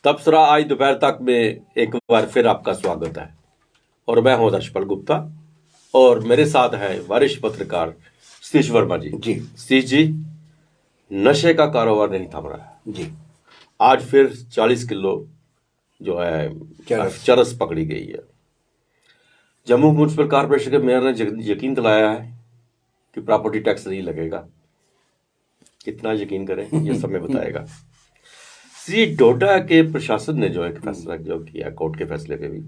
तबसरा आज दोपहर तक में एक बार फिर आपका स्वागत है। और मैं हूं दर्शपल गुप्ता और मेरे साथ है वरिष्ठ पत्रकार सतीश वर्मा जी। सतीश जी, नशे का कारोबार नहीं थम रहा है जी। आज फिर 40 किलो जो है चरस पकड़ी गई है। जम्मू म्यूनिसिपल कॉर्पोरेशन के मेयर ने यकीन दिलाया है कि प्रॉपर्टी टैक्स नहीं लगेगा। कितना यकीन करें ये समय बताएगा। श्री डोडा के प्रशासन ने जो एक फैसला जो किया कोर्ट के फैसले पे भी,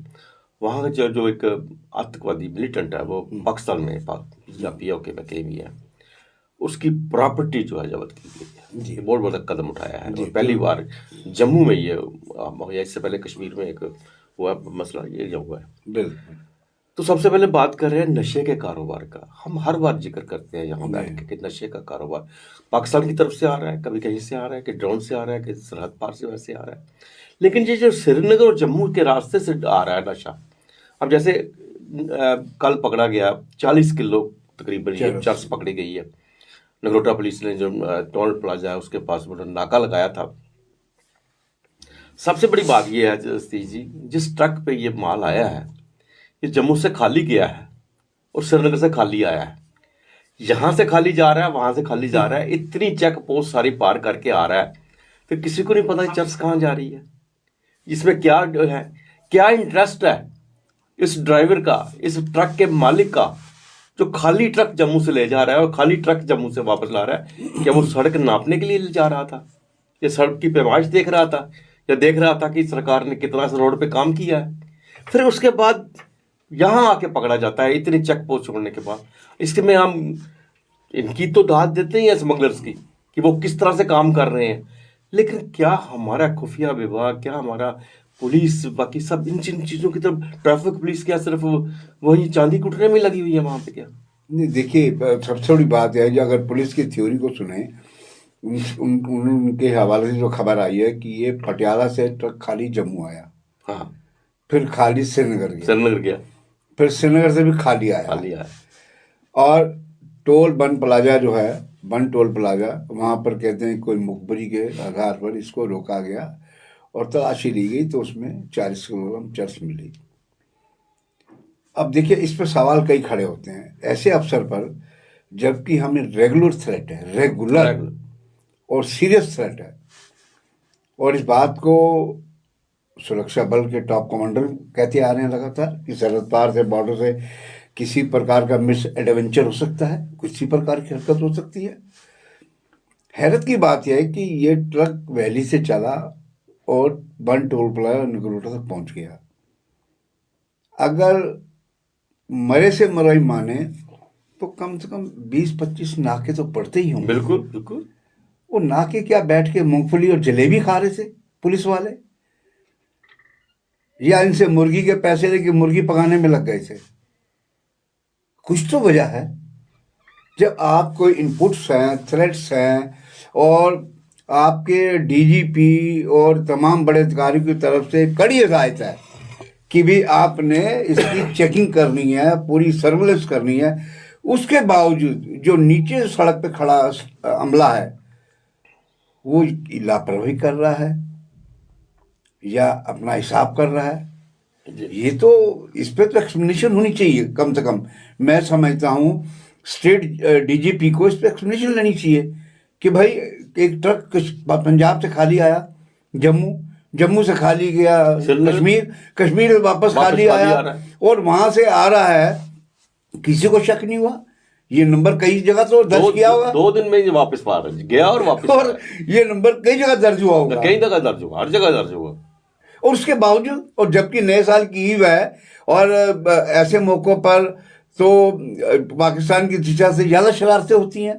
वहाँ जो एक आतंकवादी मिलिटेंट है वो पाकिस्तान में या पीओके में कहीं भी है, उसकी प्रॉपर्टी जो है जब्त की गई है। ये बहुत बड़ा कदम उठाया है और पहली बार जम्मू में ये इससे पहले कश्मीर में एक हुआ मसला ये जो हुआ है। तो सबसे पहले बात कर रहे हैं नशे के कारोबार का। हम हर बार जिक्र करते हैं यहाँ बैठ के कि नशे का कारोबार पाकिस्तान की तरफ से आ रहा है, कभी कहीं से आ रहा है, कि ड्रोन से आ रहा है, कि सरहद पार से वैसे आ रहा है। लेकिन ये जो श्रीनगर और जम्मू के रास्ते से आ रहा है नशा, अब जैसे कल पकड़ा गया 40 किलो तकरीबन ये चरस पकड़ी गई है। नगरोटा पुलिस ने जो टोल प्लाजा है उसके पास नाका लगाया था। सबसे बड़ी बात यह है सतीश जी, जिस ट्रक पे ये माल आया है ये जम्मू से खाली गया है और श्रीनगर से खाली आया है। यहां से खाली जा रहा है, वहां से खाली जा रहा है, इतनी चेक पोस्ट सारी पार करके आ रहा है, फिर किसी को नहीं पता चर्च कहां जा रही है, इसमें क्या है, क्या इंटरेस्ट है इस ड्राइवर का, इस ट्रक के मालिक का जो खाली ट्रक जम्मू से ले जा रहा है और खाली ट्रक जम्मू से वापस ला रहा है। क्या वो सड़क नापने के लिए ले जा रहा था, या सड़क की पैमाइश देख रहा था, या देख रहा था कि सरकार ने कितना इस रोड पे काम किया है। फिर उसके बाद यहां आके पकड़ा जाता है इतनी चेक पोस्ट छोड़ने के बाद। इसके में हम इनकी तो दाद देते हैं स्मगलर्स की कि वो किस तरह से काम कर रहे हैं, लेकिन क्या हमारा खुफिया विभाग, क्या हमारा पुलिस, बाकी सब इन चीजों की तरफ, ट्रैफिक पुलिस क्या सिर्फ वही चांदी कुटने में लगी हुई है वहां पे? क्या नहीं, देखिए सबसे बड़ी बात है जो अगर पुलिस की थ्योरी को सुने, उनके हवाले से जो खबर आई है कि ये पटियाला से ट्रक खाली जम्मू आया, हाँ, फिर खाली श्रीनगर गया, फिर श्रीनगर से भी खाली आया। और टोल बन प्लाजा जो है, बन टोल प्लाजा, वहाँ पर कहते हैं कोई मुखबरी के आधार पर इसको रोका गया और तलाशी ली गई तो उसमें 40 किलोग्राम चरस मिली। अब देखिए इस पर सवाल कई खड़े होते हैं ऐसे अवसर पर जबकि हमें रेगुलर थ्रेट है, रेगुलर और सीरियस थ्रेट है, और इस बात को सुरक्षा बल के टॉप कमांडर कहते आ रहे हैं लगातार कि सरहद पार से, बॉर्डर से किसी प्रकार का मिस एडवेंचर हो सकता है, किसी प्रकार की हरकत हो सकती है। हैरत की बात यह है कि ये ट्रक वैली से चला और बन टोल प्लाजा नगरोटा तक पहुंच गया। अगर मरे से मरई माने तो कम से कम 20-25 नाके तो पड़ते ही होंगे। बिल्कुल बिल्कुल। वो नाके क्या बैठ के मूंगफली और जलेबी खा रहे थे पुलिस वाले, या इनसे मुर्गी के पैसे लेके मुर्गी पकाने में लग गए थे? कुछ तो वजह है। जब आप कोई इनपुट्स हैं, थ्रेट्स हैं, और आपके डीजीपी और तमाम बड़े अधिकारियों की तरफ से कड़ी हिदायत है कि भी आपने इसकी चेकिंग करनी है, पूरी सर्विलेंस करनी है, उसके बावजूद जो नीचे सड़क पे खड़ा अमला है वो लापरवाही कर रहा है या अपना हिसाब कर रहा है, ये तो इस पर तो एक्सप्लेनेशन होनी चाहिए। कम से कम मैं समझता हूँ स्टेट डीजीपी को इस पर एक्सप्लेनेशन लेनी चाहिए कि भाई एक ट्रक पंजाब से खाली आया जम्मू से खाली गया कश्मीर वापस खाली आया और वहां से आ रहा है, किसी को शक नहीं हुआ। ये नंबर कई जगह तो दर्ज किया होगा, 2 दिन में ये वापस गया और वापस, और ये नंबर कई जगह दर्ज हुआ होगा, कई जगह दर्ज हुआ, हर जगह दर्ज हुआ। और उसके बावजूद, और जबकि नए साल की ईव है और ऐसे मौकों पर तो पाकिस्तान की दिशा से ज्यादा शरारतें होती हैं,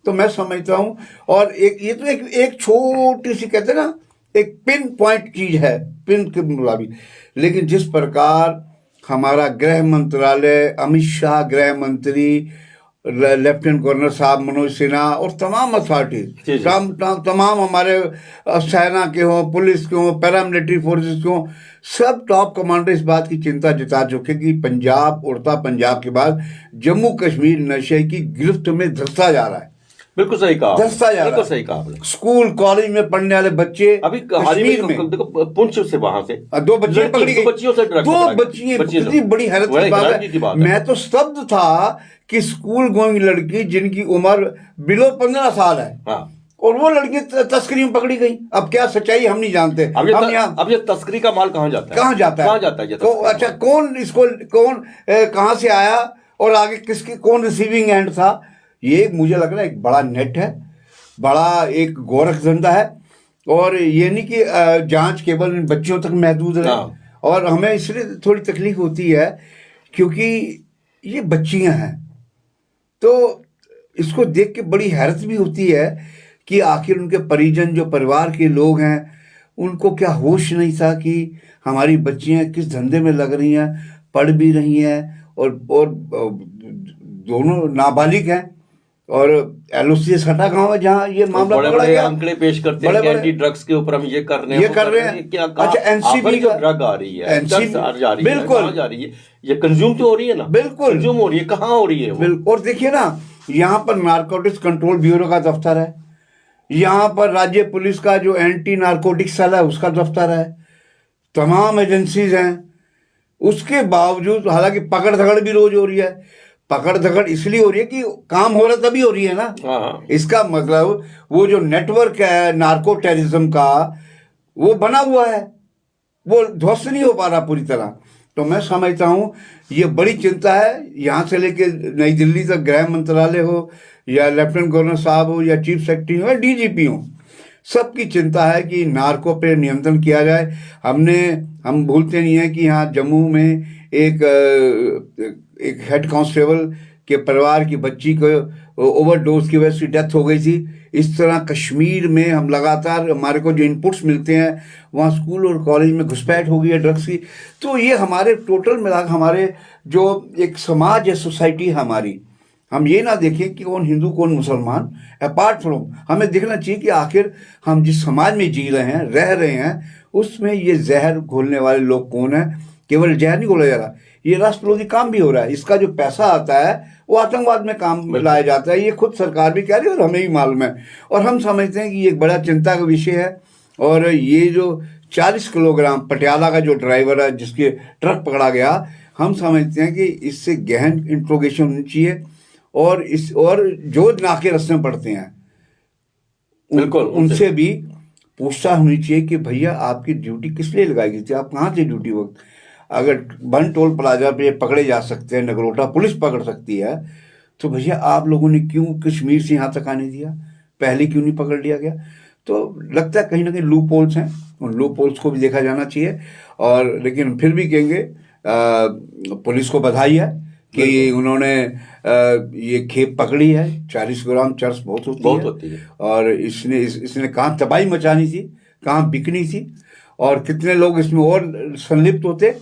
तो मैं समझता हूँ। और ये तो एक छोटी सी कहते हैं ना, एक पिन पॉइंट चीज है, पिन के मुताबिक, लेकिन जिस प्रकार हमारा गृह मंत्रालय, अमित शाह गृह मंत्री, लेफ्टिनेंट गवर्नर साहब मनोज सिन्हा और तमाम अथॉरिटीज, तमाम हमारे सेना के हों, पुलिस के हों, पैरामिलिट्री फोर्सेस के हों, सब टॉप कमांडर इस बात की चिंता जता चुके कि पंजाब, उड़ता पंजाब के बाद जम्मू कश्मीर नशे की गिरफ्त में धंसता जा रहा है। बिल्कुल सही कहा, धंसता जा रहा बिल्कुल है। सही कहा आपने। स्कूल कॉलेज में पढ़ने वाले बच्चे अभी हाल ही कश्मीर में में देखो पुंछ से वहां से 2 बच्चियां पकड़ी गई, 2 बच्चियों से ड्रग्स 2 पकड़ा गया। बच्चियां, बच्चियां कितनी लोग, बड़ी हैरत बड़े की बात हैरानगी की बात है। मैं तो स्तब्ध था कि स्कूल गोइंग लड़की जिनकी उम्र बिलो 15 साल है, हाँ, और वो लड़की तस्करी में पकड़ी गई। अब क्या सच्चाई हम नहीं जानते। हम यहाँ अब ये तस्करी का माल कहाँ जाता है, कहाँ जाता है, कहाँ जाता है ये तस्करी का अच्छा माल? कौन इसको कहाँ से आया और आगे किसकी कौन रिसीविंग एंड था, ये मुझे लग रहा है एक बड़ा नेट है, बड़ा एक गोरख धंधा है। और ये नहीं कि जांच केवल इन बच्चियों तक महदूद रहे। हाँ। और हमें इसलिए थोड़ी तकलीफ होती है क्योंकि ये बच्चियां हैं, तो इसको देख के बड़ी हैरत भी होती है कि आखिर उनके परिजन जो परिवार के लोग हैं उनको क्या होश नहीं था कि हमारी बच्चियां किस धंधे में लग रही हैं, पढ़ भी रही हैं और दोनों नाबालिग हैं। और एलओसी सटा गांव है जहां ये मामला बड़े पकड़ा बड़े गया। आंकड़े पेश करते हैं कि एंटी ड्रग्स के ऊपर हम ये कर रहे हैं, ये वो कर रहे हैं। क्या अच्छा एनसीबी जो का ड्रग आ रही है, NCB ड्रग्स जा रही है, बिल्कुल कहाँ जा रही है, ये कंज्यूम तो हो रही है ना, बिल्कुल कंज्यूम हो रही है, कहाँ हो रही है वो? बिल्कुल। और देखिए ना, यहाँ पर नारकोटिक्स कंट्रोल ब्यूरो का दफ्तर है, यहाँ पर राज्य पुलिस का जो एंटी नारकोटिक्स सेल है उसका दफ्तर है, तमाम एजेंसीज हैं। उसके बावजूद हालांकि पकड़ धकड़ भी रोज हो रही है। पकड़ धकड़ इसलिए हो रही है कि काम हो रहा तभी हो रही है ना। हाँ, इसका मतलब वो जो नेटवर्क है नार्को टेररिज्म का वो बना हुआ है, वो ध्वस्त नहीं हो पा रहा पूरी तरह। तो मैं समझता हूँ ये बड़ी चिंता है, यहाँ से लेके नई दिल्ली तक गृह मंत्रालय हो या लेफ्टिनेंट गवर्नर साहब हो या चीफ सेक्रेटरी हो या डीजीपी हो, सबकी चिंता है कि नार्को पे नियंत्रण किया जाए। हम भूलते नहीं है कि यहाँ जम्मू में एक हेड कांस्टेबल के परिवार की बच्ची को ओवरडोज की वजह से डेथ हो गई थी। इस तरह कश्मीर में हम लगातार हमारे को जो इनपुट्स मिलते हैं वहाँ स्कूल और कॉलेज में घुसपैठ हो गई है ड्रग्स की। तो ये हमारे टोटल मिला हमारे जो एक समाज है, सोसाइटी है हमारी, हम ये ना देखें कि कौन हिंदू कौन मुसलमान। अपार्ट फ्रॉम हमें देखना चाहिए कि आखिर हम जिस समाज में जी रहे हैं, रह रहे हैं, उसमें ये जहर घोलने वाले लोग कौन है। केवल जहर नहीं घोला जा रहा, ये राष्ट्र विरोधी काम भी हो रहा है। इसका जो पैसा आता है वो आतंकवाद में काम में लाया जाता है। ये खुद सरकार भी कह रही है और हमें भी मालूम है। और हम समझते हैं कि ये एक बड़ा चिंता का विषय है। और ये जो 40 किलोग्राम पटियाला का जो ड्राइवर है जिसके ट्रक पकड़ा गया, हम समझते हैं कि इससे गहन इंट्रोगेशन होनी चाहिए। और जो नाके रस्ते में पड़ते हैं बिल्कुल उनसे भी पूछताछ होनी चाहिए कि भैया आपकी ड्यूटी किस लिए लगाई गई थी, आप कहाँ थे ड्यूटी वक्त। अगर बन टोल प्लाजा पे पकड़े जा सकते हैं, नगरोटा पुलिस पकड़ सकती है, तो भैया आप लोगों ने क्यों कश्मीर से यहाँ तक आने दिया, पहले क्यों नहीं पकड़ लिया गया। तो लगता है कहीं ना कहीं लूप होल्स हैं, उन लूप होल्स को भी देखा जाना चाहिए। और लेकिन फिर भी कहेंगे पुलिस को बधाई है कि उन्होंने ये खेप पकड़ी है। 40 ग्राम चरस बहुत होती है। और इसने कहाँ तबाही मचानी थी, कहाँ बिकनी थी, और कितने लोग इसमें और संलिप्त होते।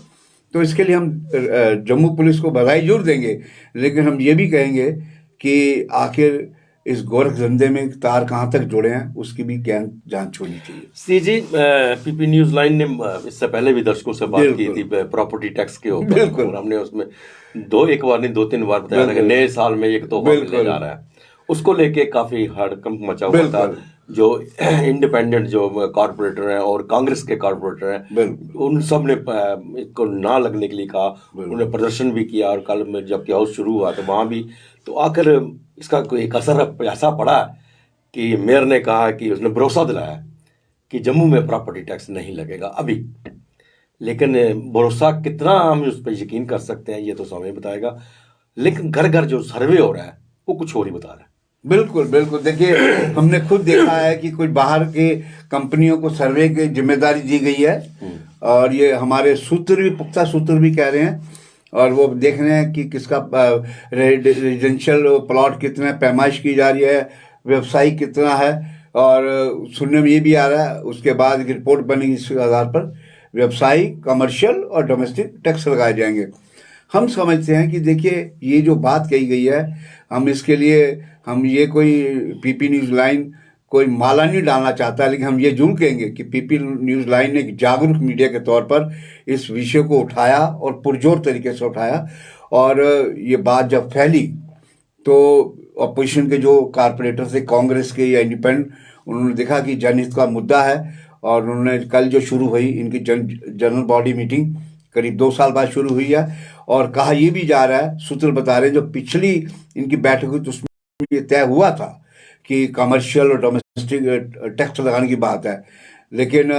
तो इसके लिए हम जम्मू पुलिस को बधाई जरूर देंगे, लेकिन हम ये भी कहेंगे कि आखिर इस गोरख धंधे में तार कहाँ तक जुड़े हैं उसकी भी गहन जांच होनी चाहिए। सीजी पीपी न्यूज लाइन ने इससे पहले भी दर्शकों से बात की थी प्रॉपर्टी टैक्स के ऊपर, और हमने उसमें एक बार नहीं 2-3 बार बताया था कि नए साल में एक तोहफा मिलने जा रहा है। उसको लेके काफी हड़कंप मचा हुआ था। जो इंडिपेंडेंट जो कॉर्पोरेटर हैं और कांग्रेस के कॉर्पोरेटर हैं, उन सब ने इसको ना लगने के लिए कहा, उन्होंने प्रदर्शन भी किया। और कल में जबकि हाउस शुरू हुआ तो वहाँ भी, तो आखिर इसका कोई एक असर ऐसा पड़ा कि मेयर ने कहा कि उसने भरोसा दिलाया कि जम्मू में प्रॉपर्टी टैक्स नहीं लगेगा अभी। लेकिन भरोसा कितना हम उस पर यकीन कर सकते हैं ये तो समय बताएगा। लेकिन घर घर जो सर्वे हो रहा है वो कुछ और ही बता रहा है। बिल्कुल बिल्कुल। देखिए हमने खुद देखा है कि कुछ बाहर के कंपनियों को सर्वे की जिम्मेदारी दी गई है, और ये हमारे पुख्ता सूत्र भी कह रहे हैं, और वो देख रहे हैं कि किसका रेजिडेंशियल प्लॉट कितना पैमाइश की जा रही है, व्यवसायिक कितना है। और सुनने में ये भी आ रहा है उसके बाद एक रिपोर्ट बनेगी, इस आधार पर व्यवसायिक, कमर्शियल और डोमेस्टिक टैक्स लगाए जाएंगे। हम समझते हैं कि देखिए ये जो बात कही गई है, हम इसके लिए हम ये कोई पीपी न्यूज़ लाइन कोई माला नहीं डालना चाहता, लेकिन हम ये जरूर कहेंगे कि पीपी न्यूज़ लाइन ने एक जागरूक मीडिया के तौर पर इस विषय को उठाया और पुरजोर तरीके से उठाया। और ये बात जब फैली तो अपोजिशन के जो कारपोरेटर थे, कांग्रेस के या इंडिपेंडेंट, उन्होंने देखा कि जनहित का मुद्दा है, और उन्होंने कल जो शुरू हुई इनकी जनरल बॉडी मीटिंग, करीब 2 साल बाद शुरू हुई है, और कहा यह भी जा रहा है, सूत्र बता रहे हैं, जो पिछली इनकी बैठक हुई तो उसमें ये तय हुआ था कि कमर्शियल और डोमेस्टिक टैक्स लगाने की बात है, लेकिन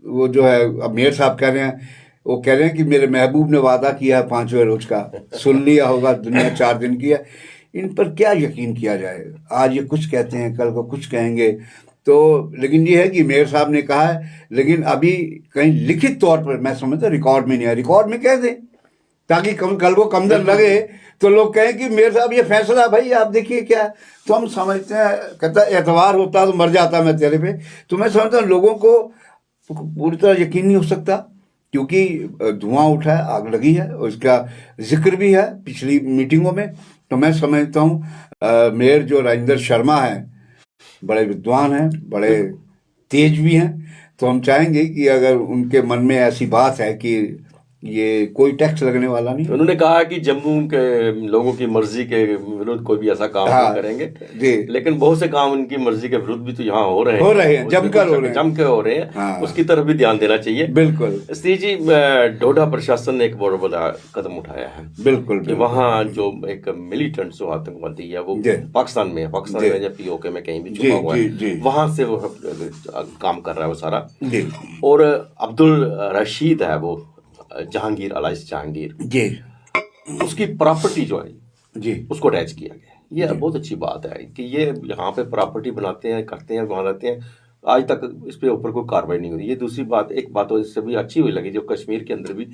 वो जो है, अब मेयर साहब कह रहे हैं, वो कह रहे हैं कि मेरे महबूब ने वादा किया है 5वें रोज का, सुन लिया होगा, दुनिया 4 दिन की है, इन पर क्या यकीन किया जाए। आज ये कुछ कहते हैं, कल को कुछ कहेंगे, तो लेकिन ये है कि मेयर साहब ने कहा है, लेकिन अभी कहीं लिखित तौर पर मैं समझता रिकॉर्ड में नहीं है, रिकॉर्ड में कह दें ताकि कल को कमदन लगे तो लोग कहें कि मेयर साहब ये फैसला भाई आप देखिए क्या है। तो हम समझते हैं, कहता एतवार होता तो मर जाता मैं तेरे पे। तो मैं समझता हूँ लोगों को पूरी तरह यकीन नहीं हो सकता, क्योंकि धुआं उठा है, आग लगी है, और इसका जिक्र भी है पिछली मीटिंगों में। तो मैं समझता हूँ मेयर जो राजेंद्र शर्मा हैं बड़े विद्वान हैं, बड़े तेज भी हैं, तो हम चाहेंगे कि अगर उनके मन में ऐसी बात है कि ये कोई टैक्स लगने वाला नहीं। उन्होंने कहा कि जम्मू के लोगों की मर्जी के विरुद्ध कोई भी ऐसा काम नहीं करेंगे जी, लेकिन बहुत से काम उनकी मर्जी के विरुद्ध भी तो यहाँ हो रहे हैं, जमकर हो रहे हैं। हाँ। उसकी तरफ भी ध्यान देना चाहिए। बिल्कुल श्री जी, डोडा प्रशासन ने एक बहुत बड़ा कदम उठाया है। बिल्कुल, कि वहाँ जो एक मिलिटेंट जो आतंकवादी है वो पाकिस्तान में या पीओके में कहीं भी छुपा हुआ है, वहां से वो काम कर रहा है वो सारा। और अब्दुल रशीद है वो जहांगीर, अलाइस जहांगीर जी, उसकी प्रॉपर्टी जो है जी उसको अटैच किया गया। ये बहुत अच्छी बात है कि ये यहाँ पे प्रॉपर्टी बनाते हैं, करते हैं, वहाँ रहते हैं। आज तक इस पे ऊपर कोई कार्रवाई नहीं हुई। ये दूसरी बात, एक बात तो इससे भी अच्छी हुई लगी, जो कश्मीर के अंदर भी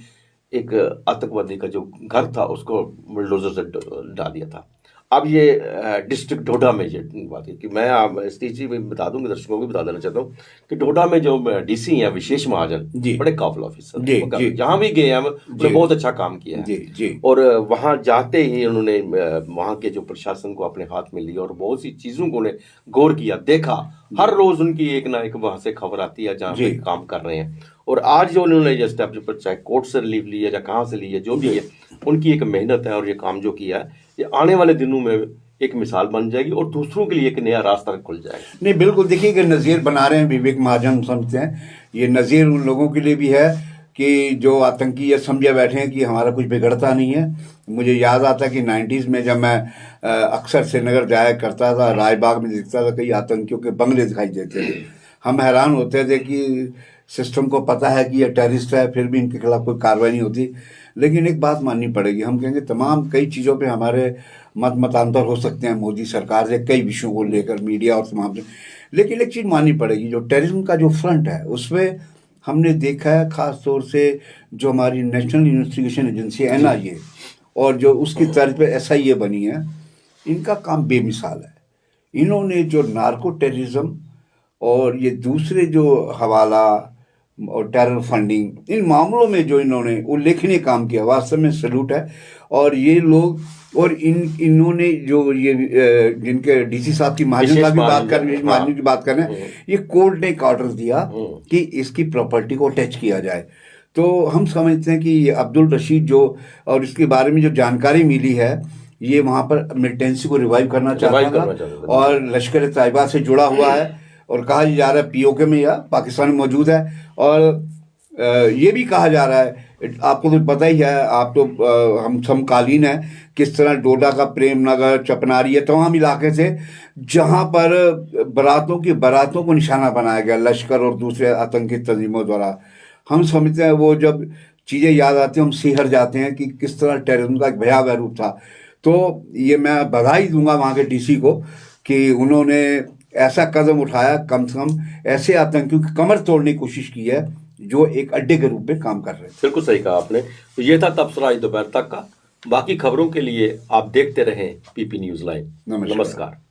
एक आतंकवादी का जो घर था उसको बुलडोजर से डाल दिया था। अब ये डिस्ट्रिक्ट डोडा में ये बात है कि मैं आप स्टीची में बता दूंगा, दर्शकों को बता देना चाहता हूँ कि डोडा में जो डीसी हैं विशेष महाजन, बड़े काबिल ऑफिसर, जहाँ भी गए हैं उन्होंने बहुत अच्छा काम किया है। और वहाँ जाते ही उन्होंने वहाँ के जो प्रशासन को अपने हाथ में लिया और बहुत सी चीजों को उन्हें गौर किया, देखा। हर रोज उनकी एक ना एक वहां से खबर आती है जहाँ पे काम कर रहे हैं। और आज जो उन्होंने ये स्टेप, जो चाहे कोर्ट से रिलीव ली है या कहाँ से ली है, जो भी है, उनकी एक मेहनत है और ये काम जो किया है, ये आने वाले दिनों में एक मिसाल बन जाएगी और दूसरों के लिए एक नया रास्ता खुल जाएगा। नहीं, बिल्कुल, देखिए कि नज़ीर बना रहे हैं विवेक महाजन, समझते हैं ये नज़ीर उन लोगों के लिए भी है कि जो आतंकी ये समझे बैठे हैं कि हमारा कुछ बिगड़ता नहीं है। मुझे याद आता कि 90s में जब मैं अक्सर श्रीनगर जाया करता था, राजबाग में दिखता था कई आतंकियों के बंगले दिखाई देते थे। हम हैरान होते थे कि सिस्टम को पता है कि ये टेररिस्ट है, फिर भी इनके खिलाफ कोई कार्रवाई नहीं होती। लेकिन एक बात माननी पड़ेगी, हम कहेंगे तमाम कई चीज़ों पे हमारे मतांतर हो सकते हैं मोदी सरकार से, कई विषयों को लेकर, मीडिया और तमाम से, लेकिन एक चीज़ माननी पड़ेगी, जो टेररिज्म का जो फ्रंट है उसमें हमने देखा है, ख़ास तौर से जो हमारी नेशनल इन्वेस्टिगेशन एजेंसी NIA और जो उसकी तर्ज पे SIA बनी है, इनका काम बेमिसाल है। इन्होंने जो नार्को टेररिज्म और ये दूसरे जो हवाला और टेरर फंडिंग, इन मामलों में जो इन्होंने उल्लेखनीय काम किया, वास्तव में सैल्यूट है। और ये लोग, और इन्होंने जो ये जिनके DC साहब की महाजन की बात कर रहे हैं, ये कोर्ट ने एक ऑर्डर दिया कि इसकी प्रॉपर्टी को अटैच किया जाए। तो हम समझते हैं कि ये अब्दुल रशीद जो, और इसके बारे में जो जानकारी मिली है, ये वहाँ पर मिलिटेंसी को रिवाइव करना चाहता था और लश्कर तैयबा से जुड़ा हुआ है, और कहा जा रहा है POK में या पाकिस्तान में मौजूद है। और ये भी कहा जा रहा है, आपको तो पता ही है, आप तो हम समकालीन है, किस तरह डोडा का प्रेम नगर, चपनारी, ये तमाम इलाके थे जहाँ पर बारातों को निशाना बनाया गया लश्कर और दूसरे आतंकी तंजीमों द्वारा। हम समझते हैं वो जब चीज़ें याद आती हैं हम सिहर जाते हैं कि किस तरह टेररिज्म का एक भयावह रूप था। तो ये मैं बधाई दूंगा वहाँ के DC को कि उन्होंने ऐसा कदम उठाया, कम से कम ऐसे आतंकियों की कमर तोड़ने की कोशिश की है जो एक अड्डे के रूप में काम कर रहे थे। बिल्कुल सही कहा आपने। तो ये था तबसरा आज दोपहर तक का। बाकी खबरों के लिए आप देखते रहें PP न्यूज़ लाइव। नमस्कार।